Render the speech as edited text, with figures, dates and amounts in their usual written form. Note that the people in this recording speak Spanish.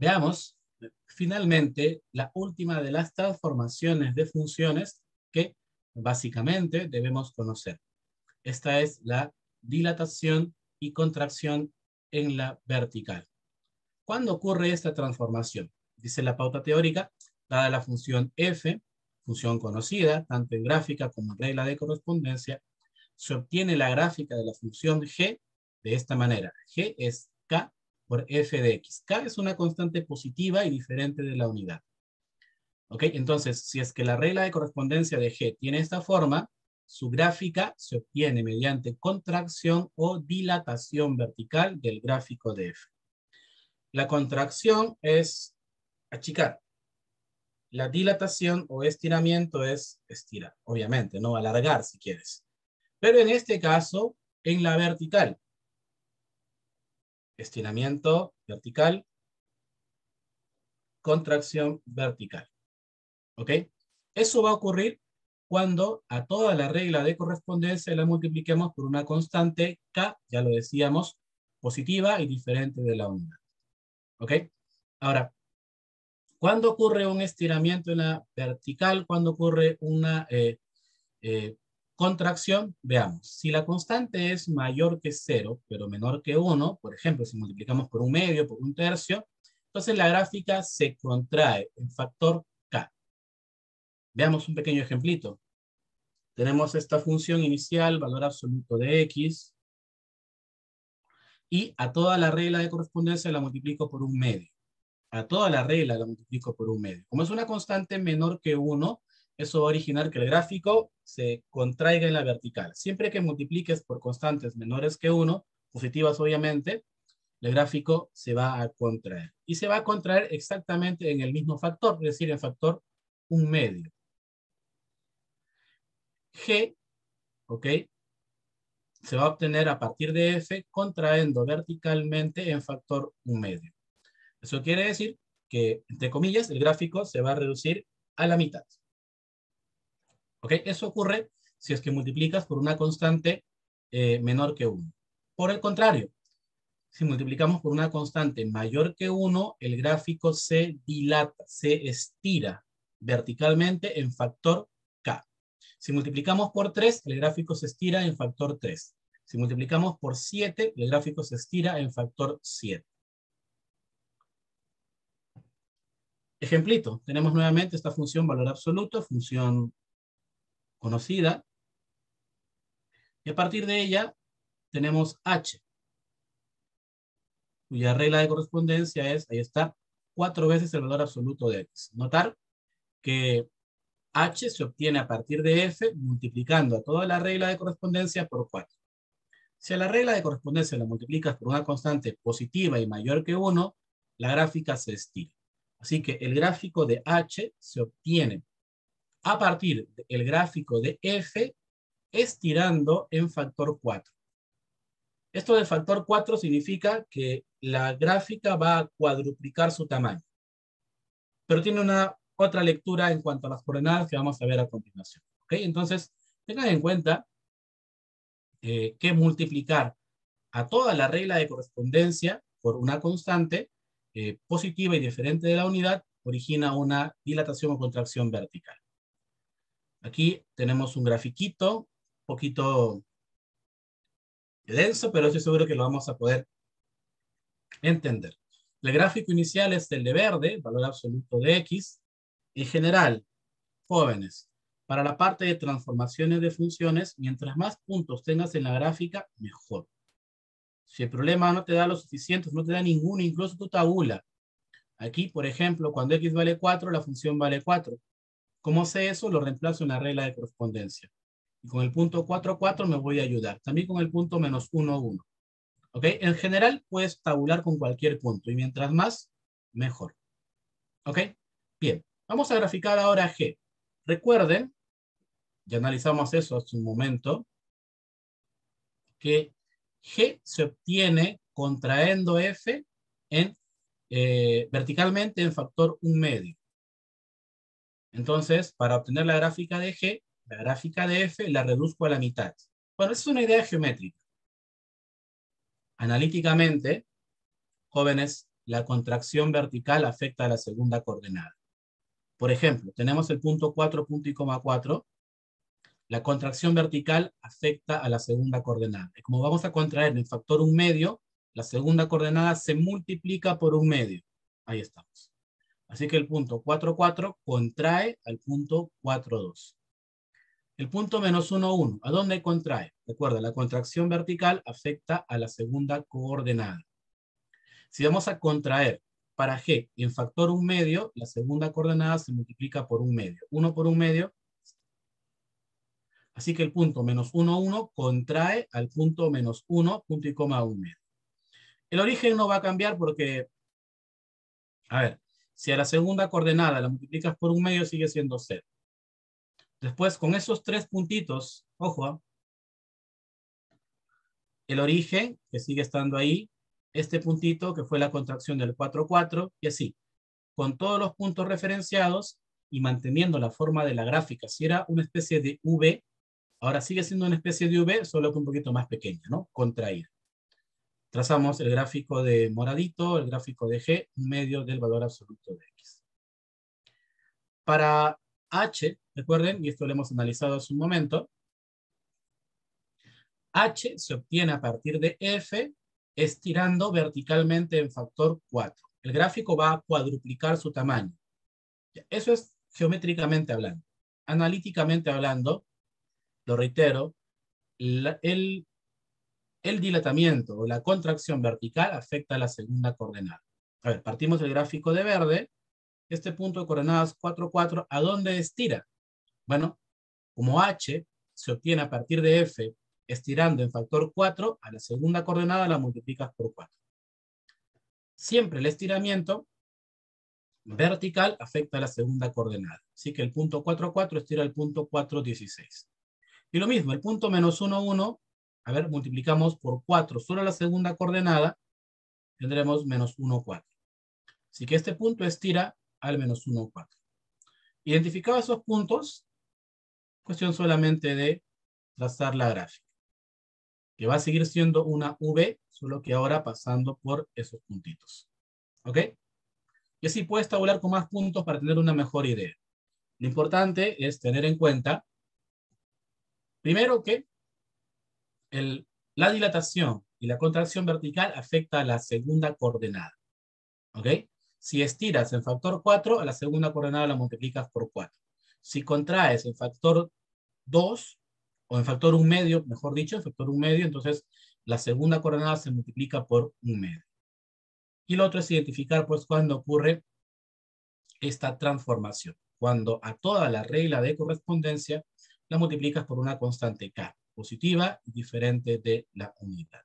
Veamos finalmente la última de las transformaciones de funciones que básicamente debemos conocer. Esta es la dilatación y contracción en la vertical. ¿Cuándo ocurre esta transformación? Dice la pauta teórica, dada la función f, función conocida, tanto en gráfica como en regla de correspondencia, se obtiene la gráfica de la función g de esta manera. G es k por f de x. K es una constante positiva y diferente de la unidad. ¿Ok? Entonces, si es que la regla de correspondencia de G tiene esta forma, su gráfica se obtiene mediante contracción o dilatación vertical del gráfico de F. La contracción es achicar. La dilatación o estiramiento es estirar, obviamente, no alargar si quieres. Pero en este caso, en la vertical, estiramiento vertical, contracción vertical. ¿Ok? Eso va a ocurrir cuando a toda la regla de correspondencia la multipliquemos por una constante k, ya lo decíamos, positiva y diferente de la unidad. ¿Ok? Ahora, ¿cuándo ocurre un estiramiento en la vertical? ¿Cuándo ocurre una contracción? Veamos. Si la constante es mayor que 0, pero menor que 1, por ejemplo, si multiplicamos por 1/2, por 1/3, entonces la gráfica se contrae en factor k. Veamos un pequeño ejemplito. Tenemos esta función inicial, valor absoluto de x, y a toda la regla de correspondencia la multiplico por 1/2. A toda la regla la multiplico por 1/2. Como es una constante menor que 1, eso va a originar que el gráfico se contraiga en la vertical. Siempre que multipliques por constantes menores que 1, positivas obviamente, el gráfico se va a contraer. Y se va a contraer exactamente en el mismo factor, es decir, en factor 1/2. G, ¿ok?, se va a obtener a partir de f contraendo verticalmente en factor 1/2. Eso quiere decir que, entre comillas, el gráfico se va a reducir a la mitad. ¿Ok? Eso ocurre si es que multiplicas por una constante menor que 1. Por el contrario, si multiplicamos por una constante mayor que 1, el gráfico se dilata, se estira verticalmente en factor k. Si multiplicamos por 3, el gráfico se estira en factor 3. Si multiplicamos por 7, el gráfico se estira en factor 7. Ejemplito, tenemos nuevamente esta función valor absoluto, función conocida, y a partir de ella tenemos h, cuya regla de correspondencia es, ahí está, 4 veces el valor absoluto de x. Notar que h se obtiene a partir de f multiplicando a toda la regla de correspondencia por 4. Si a la regla de correspondencia la multiplicas por una constante positiva y mayor que 1, la gráfica se estira. Así que el gráfico de h se obtiene a partir del gráfico de f estirando en factor 4. Esto del factor 4 significa que la gráfica va a cuadruplicar su tamaño. Pero tiene una otra lectura en cuanto a las coordenadas que vamos a ver a continuación. ¿Ok? Entonces, tengan en cuenta que multiplicar a toda la regla de correspondencia por una constante positiva y diferente de la unidad origina una dilatación o contracción vertical. Aquí tenemos un grafiquito, un poquito denso, pero estoy seguro que lo vamos a poder entender. El gráfico inicial es el de verde, valor absoluto de x. En general, jóvenes, para la parte de transformaciones de funciones, mientras más puntos tengas en la gráfica, mejor. Si el problema no te da los suficientes, no te da ninguno, incluso tu tabula. Aquí, por ejemplo, cuando x vale 4, la función vale 4. ¿Cómo sé eso? Lo reemplazo en la regla de correspondencia. Y con el punto 4, 4 me voy a ayudar. También con el punto menos 1, 1. ¿Ok? En general, puedes tabular con cualquier punto. Y mientras más, mejor. ¿Ok? Bien. Vamos a graficar ahora G. Recuerden, ya analizamos eso hace un momento, que G se obtiene contraendo F en, verticalmente en factor 1/2. Entonces, para obtener la gráfica de G, la gráfica de F la reduzco a la mitad. Bueno, esa es una idea geométrica. Analíticamente, jóvenes, la contracción vertical afecta a la segunda coordenada. Por ejemplo, tenemos el punto 4, punto y coma 4. La contracción vertical afecta a la segunda coordenada. Y como vamos a contraer en factor 1/2, la segunda coordenada se multiplica por 1/2. Ahí estamos. Así que el punto 4, 4 contrae al punto 4, 2. El punto menos 1, 1. ¿A dónde contrae? Recuerda, la contracción vertical afecta a la segunda coordenada. Si vamos a contraer para G en factor 1/2, la segunda coordenada se multiplica por 1/2. 1 por 1/2. Así que el punto menos 1, 1 contrae al punto menos 1, punto y coma 1/2. El origen no va a cambiar porque, a ver, si a la segunda coordenada la multiplicas por 1/2 sigue siendo 0. Después, con esos tres puntitos, ojo, el origen, que sigue estando ahí, este puntito que fue la contracción del 4, 4, y así, con todos los puntos referenciados y manteniendo la forma de la gráfica. Si era una especie de V, ahora sigue siendo una especie de V, solo que un poquito más pequeña, ¿no? Contraída. Trazamos el gráfico de moradito, el gráfico de G, medio del valor absoluto de X. Para H, recuerden, y esto lo hemos analizado hace un momento, H se obtiene a partir de F estirando verticalmente en factor 4. El gráfico va a cuadruplicar su tamaño. Eso es geométricamente hablando. Analíticamente hablando, lo reitero, el dilatamiento o la contracción vertical afecta a la segunda coordenada. A ver, partimos del gráfico de verde. Este punto de coordenadas 4, 4, ¿a dónde estira? Bueno, como H se obtiene a partir de F estirando en factor 4, a la segunda coordenada la multiplicas por 4. Siempre el estiramiento vertical afecta a la segunda coordenada. Así que el punto 4, 4 estira el punto 4, 16. Y lo mismo, el punto menos 1, 1, a ver, multiplicamos por 4 solo la segunda coordenada, tendremos menos 1, 4. Así que este punto estira al menos 1, 4. Identificados esos puntos, cuestión solamente de trazar la gráfica, que va a seguir siendo una V, solo que ahora pasando por esos puntitos. ¿Ok? Y así puedes tabular con más puntos para tener una mejor idea. Lo importante es tener en cuenta, primero, que la dilatación y la contracción vertical afecta a la segunda coordenada. ¿Ok? Si estiras en factor 4, a la segunda coordenada la multiplicas por 4. Si contraes en factor 2, o en factor 1/2, mejor dicho, en factor 1/2, entonces la segunda coordenada se multiplica por 1/2. Y lo otro es identificar, pues, cuándo ocurre esta transformación. Cuando a toda la regla de correspondencia la multiplicas por una constante K, positiva y diferente de la unidad.